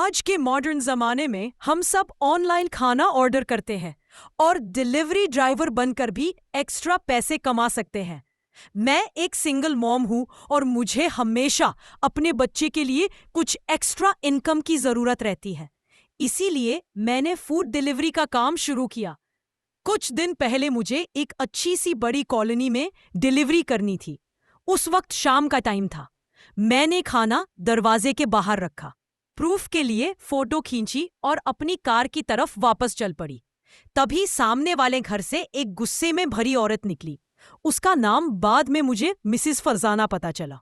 आज के मॉडर्न जमाने में हम सब ऑनलाइन खाना ऑर्डर करते हैं और डिलीवरी ड्राइवर बनकर भी एक्स्ट्रा पैसे कमा सकते हैं। मैं एक सिंगल मॉम हूं और मुझे हमेशा अपने बच्चे के लिए कुछ एक्स्ट्रा इनकम की जरूरत रहती है। इसीलिए मैंने फूड डिलीवरी का काम शुरू किया। कुछ दिन पहले मुझे एक अच्छी सी बड़ी कॉलोनी में डिलीवरी करनी थी। उस वक्त शाम का टाइम था। मैंने खाना दरवाजे के बाहर रखा, प्रूफ के लिए फोटो खींची और अपनी कार की तरफ वापस चल पड़ी। तभी सामने वाले घर से एक गुस्से में भरी औरत निकली। उसका नाम बाद में मुझे मिसिस फरजाना पता चला।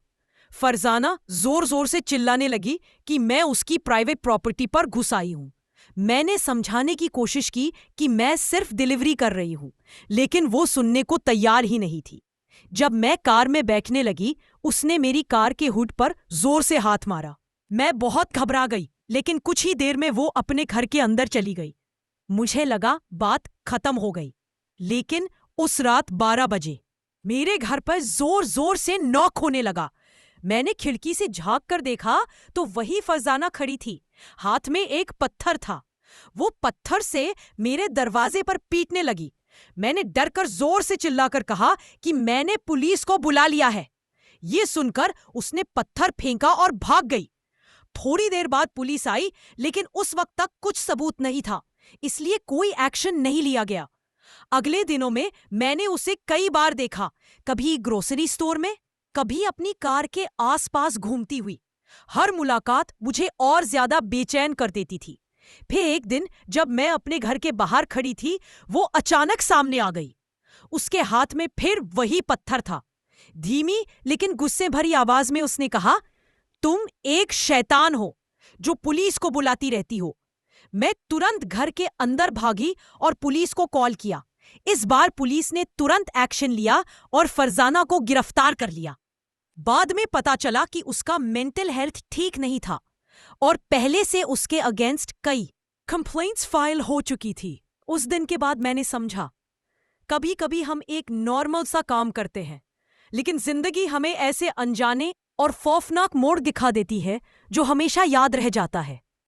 फरजाना जोर जोर से चिल्लाने लगी कि मैं उसकी प्राइवेट प्रॉपर्टी पर घुस आई हूं। मैंने समझाने की कोशिश की कि मैं सिर्फ डिलीवरी कर रही हूं, लेकिन वो सुनने को तैयार ही नहीं थी। जब मैं कार में बैठने लगी, उसने मेरी कार के हुड पर जोर से हाथ मारा। मैं बहुत घबरा गई, लेकिन कुछ ही देर में वो अपने घर के अंदर चली गई। मुझे लगा बात खत्म हो गई, लेकिन उस रात 12 बजे मेरे घर पर जोर जोर से नॉक होने लगा। मैंने खिड़की से झांक कर देखा तो वही फरजाना खड़ी थी। हाथ में एक पत्थर था। वो पत्थर से मेरे दरवाजे पर पीटने लगी। मैंने डर कर जोर से चिल्लाकर कहा कि मैंने पुलिस को बुला लिया है। ये सुनकर उसने पत्थर फेंका और भाग गई। थोड़ी देर बाद पुलिस आई, लेकिन उस वक्त तक कुछ सबूत नहीं था, इसलिए कोई एक्शन नहीं लिया गया। अगले दिनों में मैंने उसे कई बार देखा, कभी ग्रोसरी स्टोर में, कभी अपनी कार के आसपास घूमती हुई। हर मुलाकात मुझे और ज्यादा बेचैन कर देती थी। फिर एक दिन जब मैं अपने घर के बाहर खड़ी थी, वो अचानक सामने आ गई। उसके हाथ में फिर वही पत्थर था। धीमी लेकिन गुस्से भरी आवाज में उसने कहा, तुम एक शैतान हो जो पुलिस को बुलाती रहती हो। मैं तुरंत घर के अंदर भागी और पुलिस को कॉल किया। इस बार पुलिस ने तुरंत एक्शन लिया और फरजाना को गिरफ्तार कर लिया। बाद में पता चला कि उसका मेंटल हेल्थ ठीक नहीं था और पहले से उसके अगेंस्ट कई कंप्लेंट्स फाइल हो चुकी थी। उस दिन के बाद मैंने समझा, कभी कभी हम एक नॉर्मल सा काम करते हैं, लेकिन जिंदगी हमें ऐसे अनजाने और खौफनाक मोड़ दिखा देती है जो हमेशा याद रह जाता है।